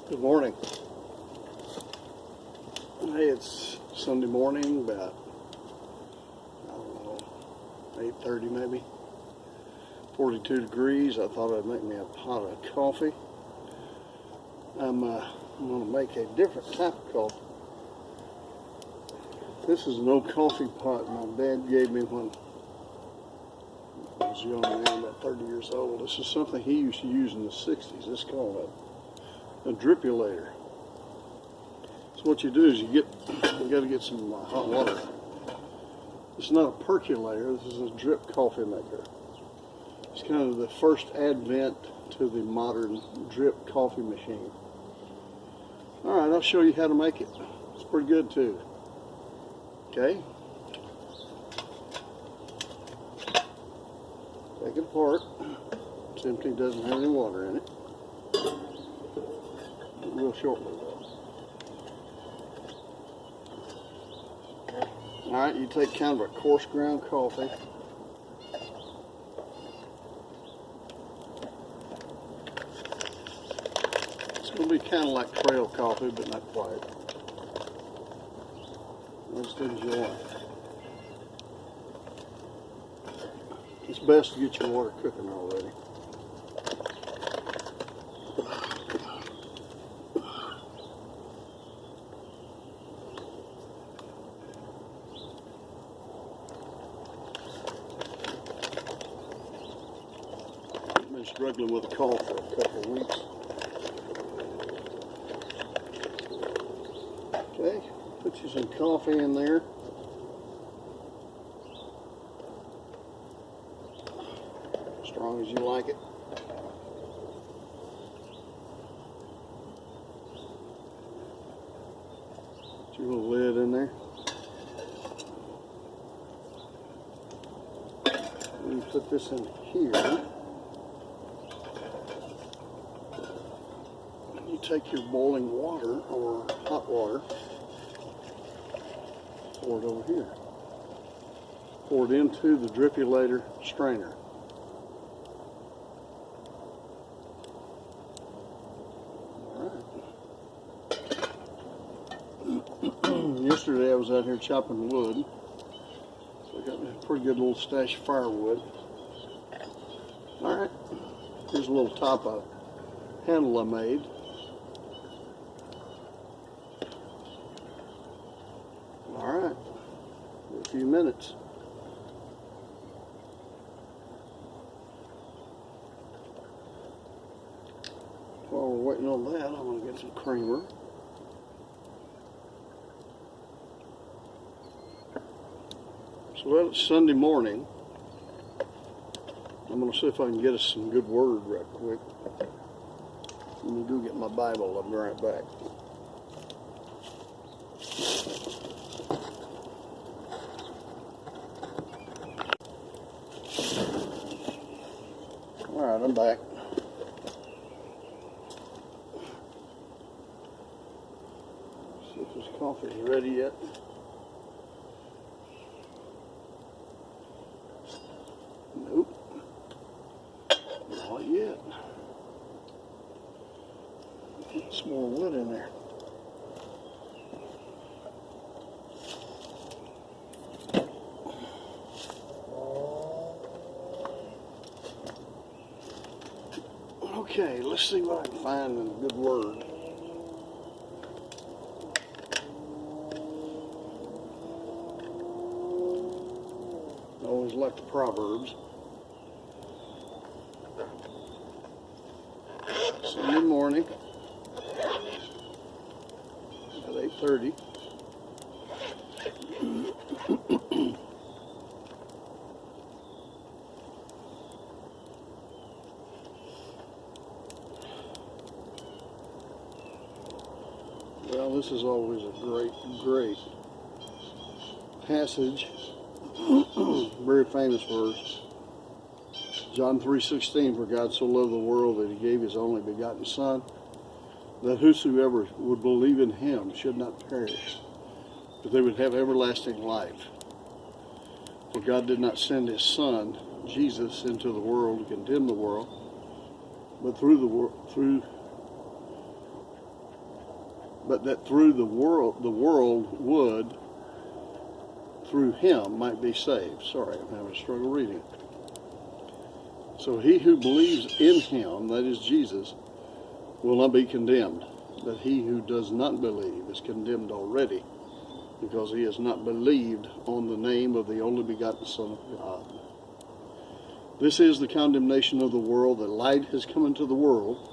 Good morning. Hey, it's Sunday morning, about, I don't know, 8:30 maybe. 42 degrees. I thought I'd make me a pot of coffee. I'm going to make a different type of coffee. This is an old coffee pot my dad gave me when I was young, man, about 30 years old. This is something he used to use in the 60s. It's called a dripulator. So what you do is you got to get some hot water. It's not a percolator. This is a drip coffee maker. It's kind of the first advent to the modern drip coffee machine. All right, I'll show you how to make it. It's pretty good too. Okay. Take it apart. It's empty. Doesn't have any water in it. Real shortly though. Alright, you take kind of a coarse ground coffee. It's going to be kind of like trail coffee, but not quite. Just enjoy. It's best to get your water cooking already. I've been struggling with a cough for a couple of weeks. Okay, put you some coffee in there. Strong as you like it. Put your little lid in there. And you put this in here. You take your boiling water or hot water, pour it over here. Pour it into the dripulator strainer. Yesterday I was out here chopping wood, so I got a pretty good little stash of firewood. Alright, here's a little top of handle I made. Alright, a few minutes. While we're waiting on that, I'm going to get some creamer. So well, it's Sunday morning. I'm going to see if I can get us some good word right quick. Let me go get my Bible. I'll be right back. Alright, I'm back. See if this coffee's ready yet. Nope. Not yet. Get some more wood in there. Okay, let's see what I can find in a good word. I always like the Proverbs. Sunday morning at 8:30. Well, this is always a great passage. Very famous verse. John 3:16, for God so loved the world that he gave his only begotten Son, that whosoever would believe in him should not perish, but they would have everlasting life. For God did not send his Son, Jesus, into the world to condemn the world, but through but that through the world would, through him, might be saved. Sorry, I'm having a struggle reading. So he who believes in him, that is Jesus, will not be condemned. But he who does not believe is condemned already, because he has not believed on the name of the only begotten Son of God. This is the condemnation of the world, that light has come into the world,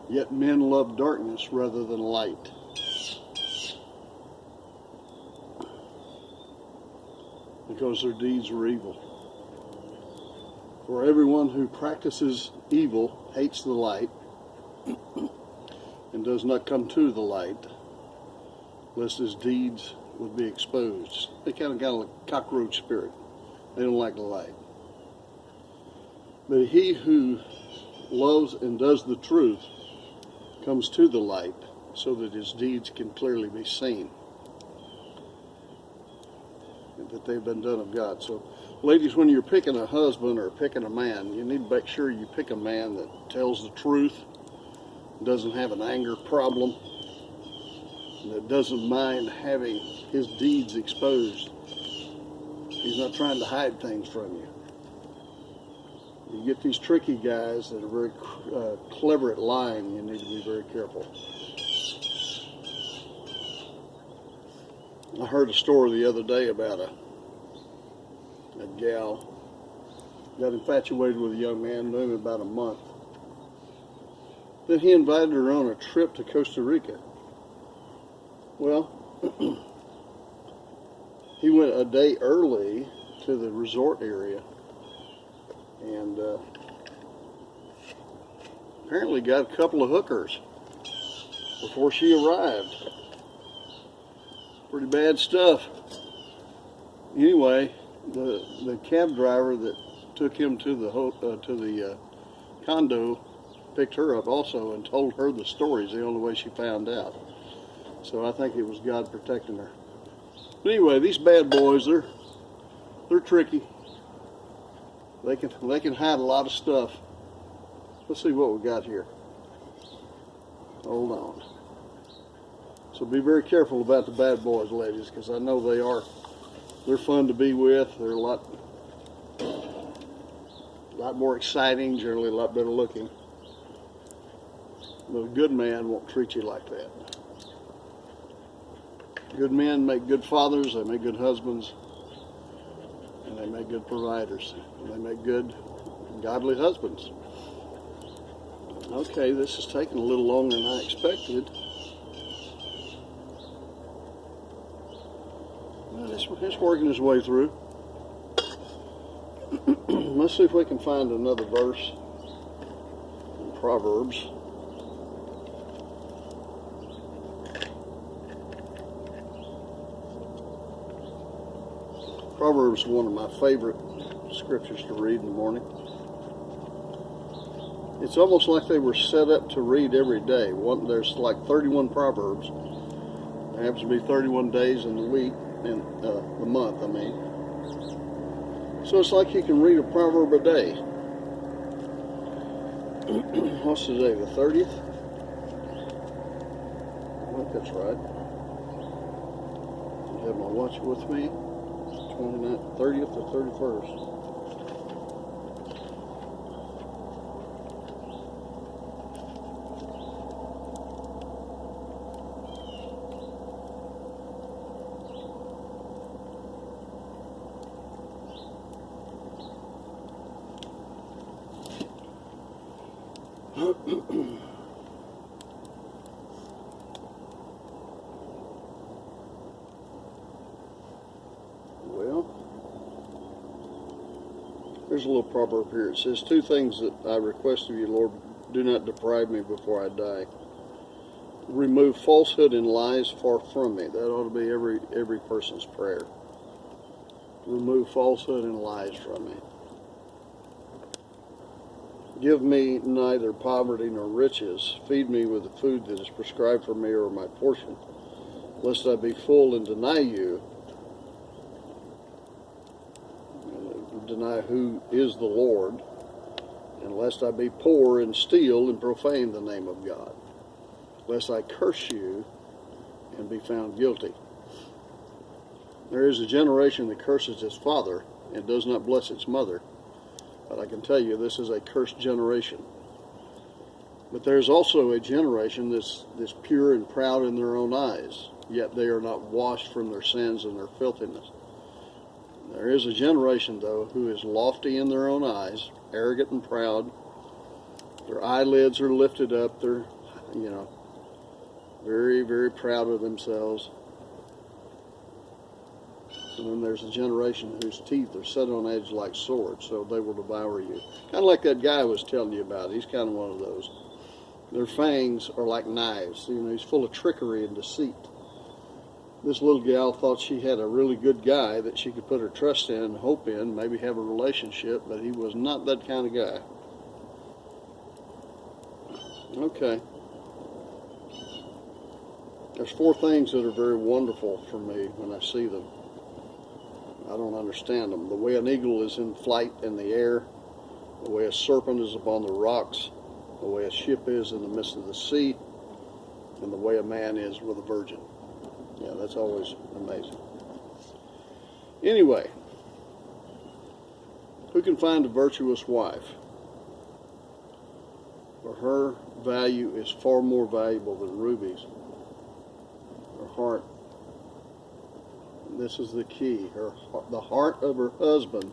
yet men love darkness rather than light, because their deeds were evil. For everyone who practices evil hates the light and does not come to the light, lest his deeds would be exposed. They kind of got a cockroach spirit. They don't like the light. But he who loves and does the truth comes to the light, so that his deeds can clearly be seen, and that they've been done of God. So, ladies, when you're picking a husband or picking a man, you need to make sure you pick a man that tells the truth, doesn't have an anger problem, and that doesn't mind having his deeds exposed. He's not trying to hide things from you. You get these tricky guys that are very clever at lying, you need to be very careful. I heard a story the other day about a gal got infatuated with a young man, knew him about a month. Then he invited her on a trip to Costa Rica. Well, he went a day early to the resort area, and apparently got a couple of hookers before she arrived. Pretty bad stuff. Anyway, the cab driver that took him to the condo picked her up also and told her the stories the only way she found out. So I think it was God protecting her. But anyway, these bad boys, they're tricky. They can hide a lot of stuff. Let's see what we got here. Hold on. So be very careful about the bad boys, ladies, because I know they're fun to be with. They're a lot more exciting, generally a lot better looking. But a good man won't treat you like that. Good men make good fathers, they make good husbands, and they make good providers. And they make good, godly husbands. Okay, this is taking a little longer than I expected. Well, it's working its way through. Let's see if we can find another verse in Proverbs. Proverbs is one of my favorite scriptures to read in the morning. It's almost like they were set up to read every day. There's like 31 Proverbs. There happens to be 31 days in the week, in the month, I mean. So it's like you can read a proverb a day. What's today, the 30th? I think that's right. I have my watch with me. 29th, 30th or 31st. Well, there's a little proverb here. It says, 2 things that I request of you, Lord, do not deprive me before I die. Remove falsehood and lies far from me. That ought to be every person's prayer. Remove falsehood and lies from me. Give me neither poverty nor riches. Feed me with the food that is prescribed for me or my portion, lest I be full and deny you, deny who is the Lord, and lest I be poor and steal and profane the name of God, lest I curse you and be found guilty. There is a generation that curses its father and does not bless its mother. But I can tell you, this is a cursed generation. But there's also a generation that's pure and proud in their own eyes, yet they are not washed from their sins and their filthiness. There is a generation, though, who is lofty in their own eyes, arrogant and proud. Their eyelids are lifted up. They're, very, very proud of themselves. And then there's a generation whose teeth are set on edge like swords, so they will devour you. Kind of like that guy I was telling you about. He's kind of one of those. Their fangs are like knives. He's full of trickery and deceit. This little gal thought she had a really good guy that she could put her trust in and hope in, maybe have a relationship, but he was not that kind of guy. Okay. There's 4 things that are very wonderful for me when I see them. I don't understand them. The way an eagle is in flight in the air, the way a serpent is upon the rocks, the way a ship is in the midst of the sea, and the way a man is with a virgin. Yeah, that's always amazing. Anyway, who can find a virtuous wife? For her value is far more valuable than rubies. Her heart, this is the key, the heart of her husband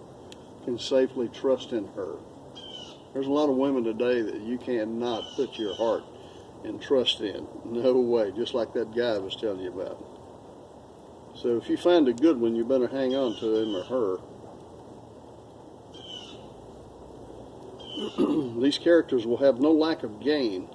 can safely trust in her. There's a lot of women today that you cannot put your heart and trust in. No way, just like that guy I was telling you about. So if you find a good one, you better hang on to him or her. These characters will have no lack of gain.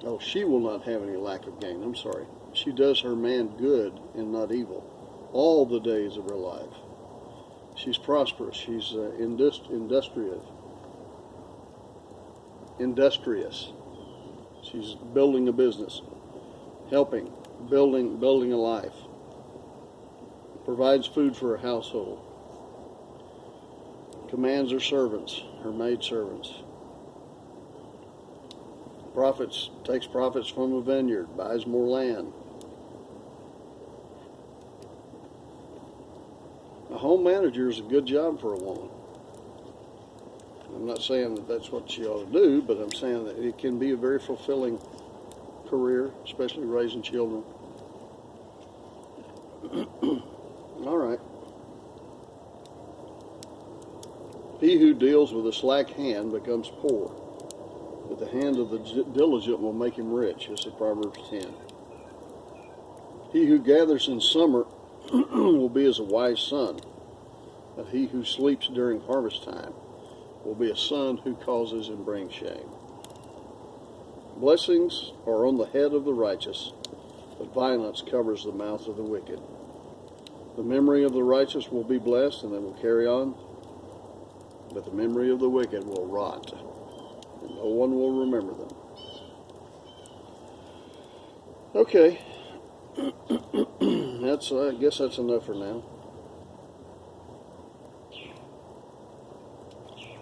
Oh, she will not have any lack of gain. I'm sorry. She does her man good and not evil all the days of her life. She's prosperous. She's industrious. She's building a business, helping, building a life. Provides food for her household. Commands her servants, her maidservants. Takes profits from a vineyard, buys more land. A home manager is a good job for a woman. I'm not saying that that's what she ought to do, but I'm saying that it can be a very fulfilling career, especially raising children. All right. He who deals with a slack hand becomes poor, but the hand of the diligent will make him rich. This is Proverbs 10. He who gathers in summer will be as a wise son, but he who sleeps during harvest time will be a son who causes and brings shame. Blessings are on the head of the righteous, but violence covers the mouth of the wicked. The memory of the righteous will be blessed, and they will carry on, but the memory of the wicked will rot, and no one will remember them. Okay. I guess that's enough for now.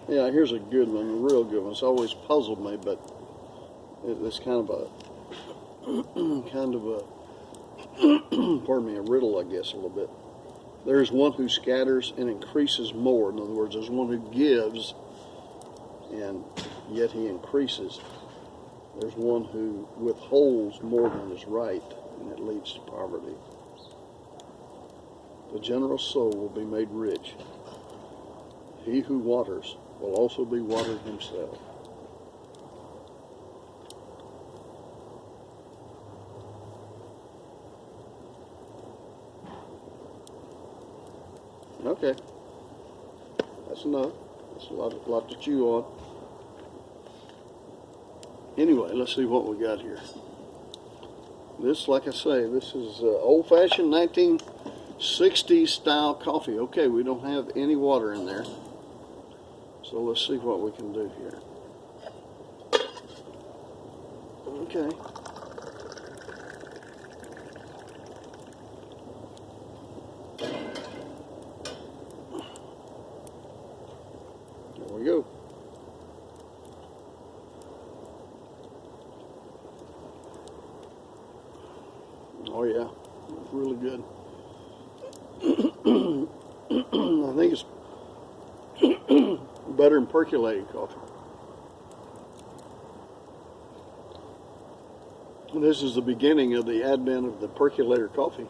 Yeah, here's a good one, a real good one. It's always puzzled me, but it's kind of a a riddle, I guess, a little bit. There is one who scatters and increases more. In other words, there's one who gives, and yet he increases. There's one who withholds more than is right, and it leads to poverty. The generous soul will be made rich. He who waters will also be watered himself. Okay. That's enough. That's a lot to chew on. Anyway, let's see what we got here. This, like I say, this is old-fashioned 1960s style coffee. Okay, we don't have any water in there. So let's see what we can do here. Okay. There we go. Oh yeah, it's really good. I think it's better than percolating coffee. And this is the beginning of the advent of the percolator coffee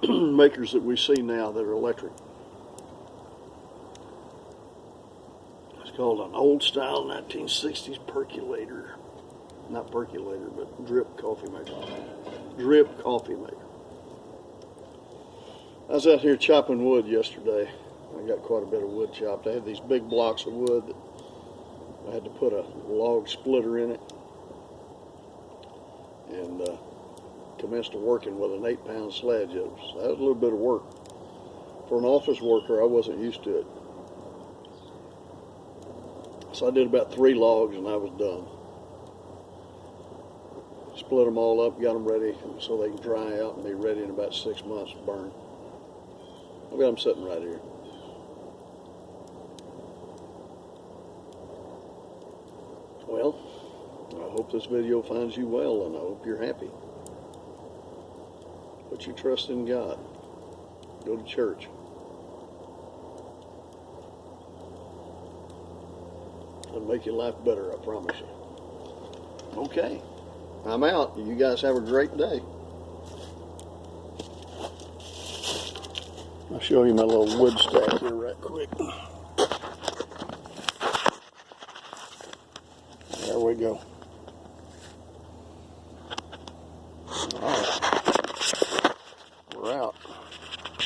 makers that we see now that are electric. It's called an old style 1960s percolator. Not percolator, but drip coffee maker. Drip coffee maker. I was out here chopping wood yesterday. I got quite a bit of wood chopped. I had these big blocks of wood that I had to put a log splitter in it, and commenced working with an 8-pound sledge. That was a little bit of work. For an office worker, I wasn't used to it. So I did about 3 logs and I was done. Split them all up, got them ready so they can dry out and be ready in about 6 months to burn. I've got them sitting right here. Well, I hope this video finds you well, and I hope you're happy. Put your trust in God. Go to church. It'll make your life better, I promise you. Okay, I'm out. You guys have a great day. I'll show you my little wood stack here right quick. There we go. All right. We're out.